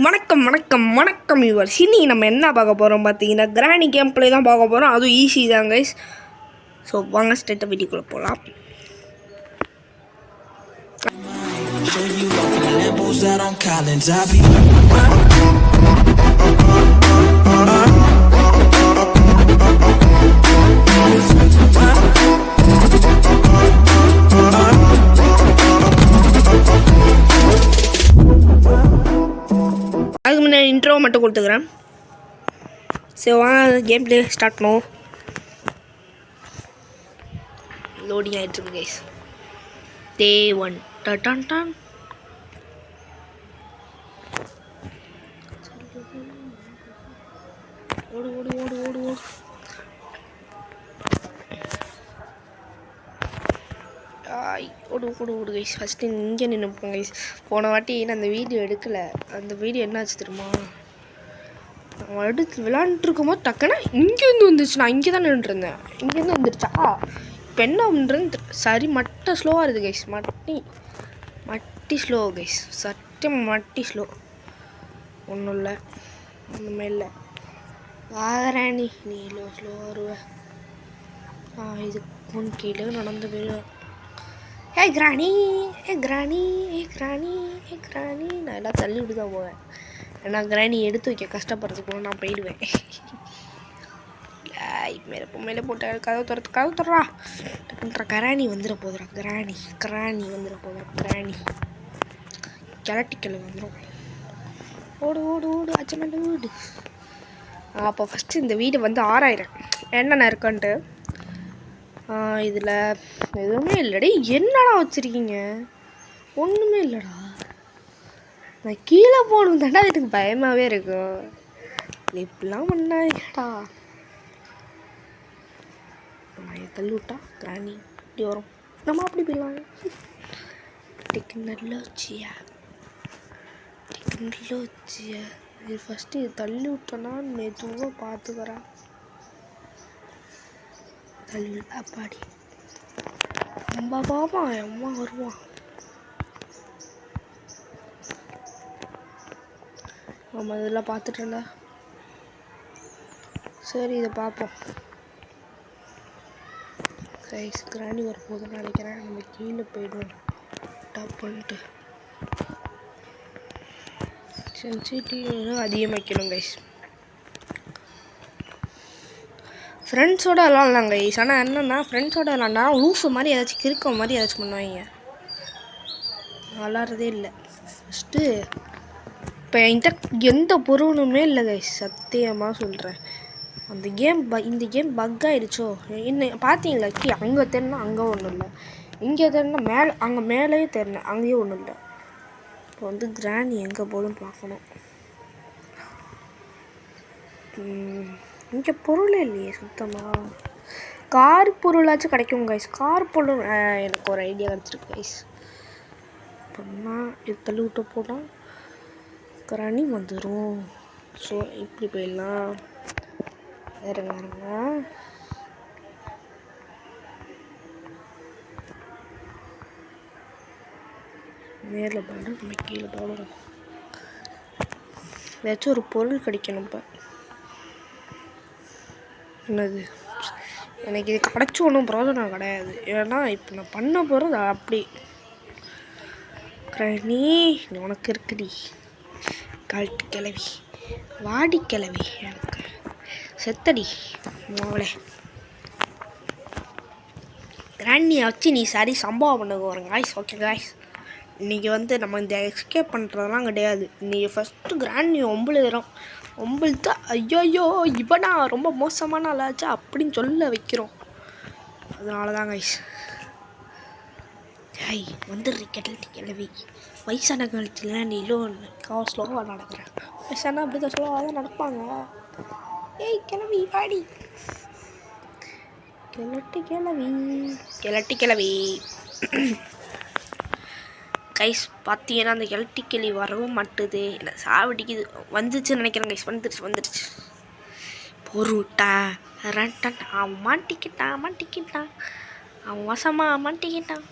வணக்கம் வணக்கம் வணக்கம் இவர் சினி நம்ம என்ன பார்க்க போகிறோம் பார்த்தீங்கன்னா கிராணி கேம் பிளே தான் பார்க்க போகிறோம். அதுவும் ஈஸி தான் கைஸ். ஸோ வாங்க ஸ்ட்ரெயிட்டாக வீடியோக்குள்ளே போகலாம். அதுக்கு முன்னாடி இன்ட்ரோ மட்டும் கொடுத்துக்கிறேன். சரி வாங்க கேம் பிளே ஸ்டார்ட் பண்ணுவோம். லோடிங் ஆகிட்டு கைஸ். டே 1 டான் டான். ஓடு ஓடு ஓடு ஓடு ஓடு. ஓடு ஓடு ஓடு கைஸ். ஃபஸ்ட்டு இங்கே நின்றுப்போம் கைஸ். போன வாட்டி நான் அந்த வீடியோ எடுக்கலை. அந்த வீடியோ என்னாச்சு தெரியுமா, நான் எடுத்து விளாண்டுருக்கும் போது டக்குன்னு இங்கேருந்து வந்துருச்சு. நான் இங்கே தான் நின்றுருந்தேன். இங்கேருந்து வந்துருச்சா இப்போ என்ன பண்ணுறேன்னு சரி மட்டை ஸ்லோவாக இருக்குது கைஸ். மட்டி ஸ்லோ கைஸ். சத்தியம் மட்டி ஸ்லோ. ஒன்றும் இல்லை, ஒன்றுமே இல்லை. வாராணி நீ ஸ்லோ வருவேன். இது பொன் கீழே நடந்து போயிடுவேன். ஏ கிராணி ஏ கிராணி ஏ கிராணி ஏ கிராணி. நான் எல்லாம் தள்ளி விட்டு தான் போவேன். ஏன்னா கிராணி எடுத்து வைக்க கஷ்டப்படுறதுக்குள்ள நான் போயிடுவேன். மேலே போட்டு கதவு துறா கிராணி வந்துட போதுறா. கிராணி வந்துட போதுறா. கிராணி கிளட்டிக்கல் வந்துடும். ஓடு ஓடு ஓடு அச்சமெண்ட் ஓடு. அப்போ ஃபஸ்ட்டு இந்த வீடு வந்து 6000 என்னென்ன இருக்கான்ட்டு. இதில் எதுவுமே இல்லைடே. என்னடா வச்சுருக்கீங்க? ஒன்றுமே இல்லைடா. நான் கீழே போகணும் தாண்டா எனக்கு பயமாகவே இருக்கும். இப்படிலாம் பண்ணாடா. நான் தள்ளி விட்டா கிராணி இப்படி வரும். நம்ம அப்படி போயிடலாம். டெக்னாலஜியா இது ஃபஸ்ட்டு இது தள்ளி விட்டோன்னா மெதுவாக பார்த்துக்கிறேன். தள்ளி அப்பாடி அம்மா பாப்பா அம்மா வருவான். ஆமாம் இதெல்லாம் பார்த்துட்டேன்டா. சரி இதை பார்ப்போம். கைஸ் கிராணி வரப்போதுன்னு நினைக்கிறேன். நம்ம கீழே போயிடுவோம் டாப் பண்ணிட்டு. சென்சிட்டிவ் அதிகமாக்கணும் கைஸ். ஃப்ரெண்ட்ஸோடு விளாட்லாம் கைஸ். ஆனால் என்னென்னா ஃப்ரெண்ட்ஸோடு விளாண்டா லூஃபு மாதிரி ஏதாச்சும் கிறுக்க மாதிரி ஏதாச்சும் பண்ணுவாங்க. விளாட்றதே இல்லை. ஃபஸ்ட்டு இப்போ என்கிட்ட எந்த பொருளுமே இல்லை கைஸ். சத்தியமாக சொல்கிறேன். இந்த கேம் பக் ஆகிடுச்சோ என்ன பார்த்தீங்களா? அங்கே தெரினா அங்கே ஒன்றும் இல்லை, இங்கே தெரினா மேலே அங்கே மேலேயும் தெரில அங்கேயும் ஒன்றும் இல்லை. இப்போ வந்து கிராணி எங்கே போதுன்னு பார்க்கணும். இங்கே பொருளே இல்லையே சுத்தமாக. கார் பொருளாச்சும் கிடைக்கும் கைஸ். கார் பொருள் எனக்கு ஒரு ஐடியா கிடச்சிருக்கு கைஸ். அப்படின்னா இது தள்ளி விட்டு போனால் கிராணி வந்துடும். ஸோ இப்படி போயிடலாம். வேறுங்க மேலே பாடு நம்ம கீழே பாடுறோம். ஏதாச்சும் ஒரு பொருள் கிடைக்கணும். இப்போ என்னது எனக்கு இது கிடச்சி ஒன்றும் பிரோஜனம் கிடையாது. ஏன்னா இப்போ நான் பண்ண போகிறது அப்படி. கிராணி உனக்கு இருக்குடி கழட்டு கிளவி வாடி கிளவி எனக்கு செத்தடி மோளே. கிராணியை வச்சு நீ சரி சம்பவம் பண்ணுங்க ஒரு காய்ஸ். ஓகே காய்ஸ், இன்றைக்கி வந்து நம்ம இந்த எஸ்கேப் பண்ணுறதெல்லாம் கிடையாது. இன்றைக்கி ஃபஸ்ட்டு கிராணி ஒம்புழுத்தா ஐயோ இவனா ரொம்ப மோசமான ஆளாச்சா அப்படின்னு சொல்ல வைக்கிறோம். அதனால தான் கைஸ். ஐய் வந்துடுறீ கிளவி. வயசான காலத்தில் நீ ஸ்லோவாக நடக்கிறேன். வயசானா அப்படி தான் ஸ்லோவாக தான் நடப்பாங்க. ஏய் கிளவி வாடி. கிளட்டி கிளவி கைஸ். பார்த்தீங்கன்னா அந்த கிளட்டி கிளி வரவும் மாட்டுது. இல்லை சாவடிக்குது. வந்துச்சுன்னு நினைக்கிறேன் கைஸ். வந்துருச்சு. பொருட்டா அவன் மாட்டிக்கிட்டான். அவன் வசமாக மாட்டிக்கிட்டான்.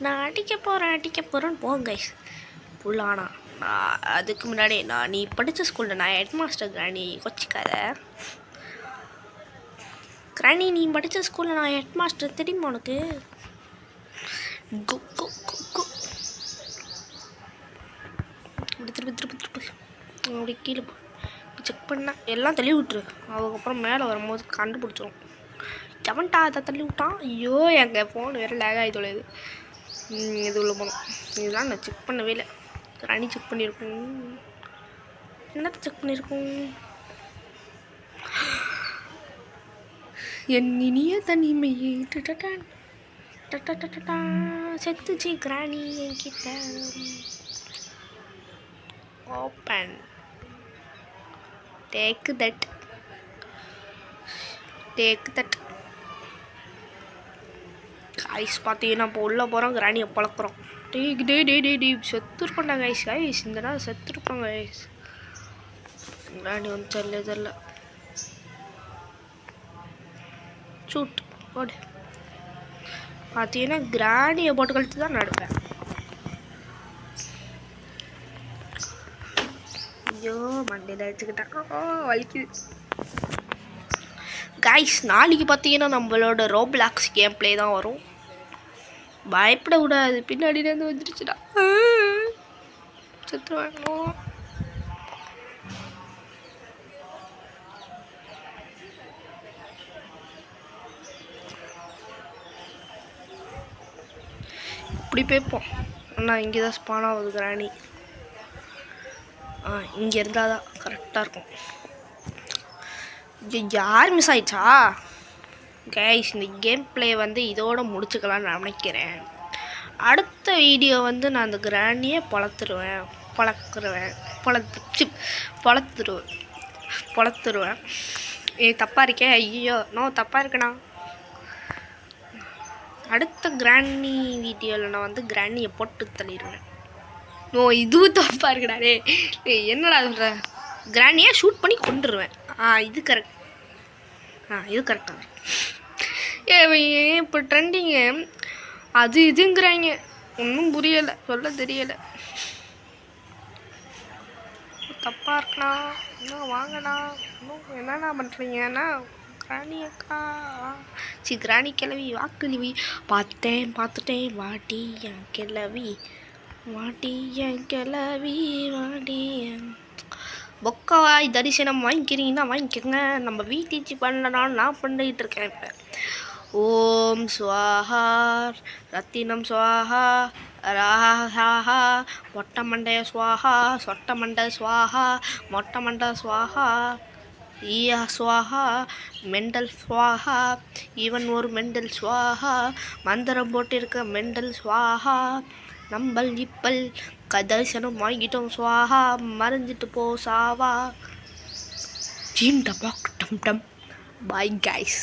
நான் அடிக்க போகிறேன்னு போங்க கைஸ். புல்லானா அதுக்கு முன்னாடி நீ படித்த ஸ்கூலில் நான் ஹெட் மாஸ்டர் கிராணி கொச்சிக்காத. கிராணி நீ படித்த ஸ்கூலில் நான் ஹெட் மாஸ்டர் தெரியுமா உனக்கு? திருப்பி அப்படி கீழே செக் பண்ண எல்லாம் தள்ளி விட்டுரு. அதுக்கப்புறம் மேலே வரும்போது கண்டுபிடிச்சிரும். செவன்டா அதை தள்ளி விட்டான். ஐயோ எங்கள் ஃபோன் வேறு லேக் ஆகி தொலையுது. இது உள்ள போகணும். இதெல்லாம் நான் செக் பண்ணவே இல்லை. ராணி செக் பண்ணியிருக்கோம். என்னத்தை செக் பண்ணியிருக்கோம்? என் இனிய தனிமையே செத்துச்சு கிராணி என்கிட்ட. ஓப்பன் டேக் தட் கைஸ் பார்த்தீங்கன்னா இப்போ உள்ளே போகிறோம். கிராணியை பழக்கிறோம். டே செத்துருப்பாண்டா கைஸ் இந்த நாள் செத்துருப்பாங்க கைஸ். கிராணி வந்து தெரியல சூட் ஓடு. பார்த்தீங்கன்னா கிராணியை போட்டு கழித்து தான் நடப்பேன். ஐயோ மண்டையில் அடிச்சுக்கிட்டான், வலிக்குது. கைஸ் நாளைக்கு பார்த்தீங்கன்னா நம்மளோட ரோப்ளாக்ஸ் கேம் பிளே தான் வரும். பயப்படக்கூடாது, பின்னாடியிலேருந்து வந்துருச்சுடா செத்துருவேன். இப்படி போய்ப்போம். ஆனால் இங்கே தான் ஸ்பான் ஆகுது கிராணி. இங்கே இருந்தால் தான் கரெக்டாக இருக்கும். யார் மிஸ் ஆயிடுச்சா கைஸ்? இந்த கேம் பிளே வந்து இதோட முடிச்சுக்கலான்னு நினைக்கிறேன். அடுத்த வீடியோ வந்து நான் அந்த கிராண்டியை பொழத்துருவேன். தப்பாக இருக்கேன். ஐயோ தப்பாக இருக்கணா. அடுத்த கிராண்டி வீடியோவில் நான் வந்து கிராண்டியை போட்டு தள்ளிடுவேன். இதுவும் தப்பாக இருக்குடா. என்னடா சொல்கிற? கிராண்டியை ஷூட் பண்ணி கொண்டுருவேன். இது கரெக்ட். இது கரெக்டாக. இப்போ ட்ரெண்டிங்கு அது இதுங்கிறாங்க. ஒன்றும் புரியலை, சொல்ல தெரியலை. தப்பாக இருக்கணா. இன்னும் வாங்கண்ணா. இன்னும் என்னண்ணா பண்ணுறீங்கன்னா கிராணி அக்கா கிராணி கிளவி வாக்கிழவி பார்த்துட்டேன் வாட்டி என் கிளவி வாட்டி பொக்கவாய் தரிசனம் வாங்கிக்கிறீங்கன்னா வாங்கிக்கோங்க. நம்ம வீட்டிச்சு பண்ணனாலும் நான் பண்ணிகிட்டு இருக்கேன். இப்போ ஓம் ஸ்வாஹா ரத்தினம் ஸ்வாஹா ராஹா மொட்டை ஸ்வாஹா சொட்டை ஸ்வாஹா மொட்டை ஸ்வாஹா ஈயா ஸ்வாஹா மெண்டல் ஸ்வாஹா இவன் ஒரு மெண்டல் ஸ்வாஹா மந்திரம் போட்டிருக்க மெண்டல் ஸ்வாஹா நம்பல் இப்பல் தரிசனம் வாங்கிட்டோம் ஸ்வாஹா மறைஞ்சிட்டு போ சாவா ஜீம் டபாக் டம் டம். Bye guys.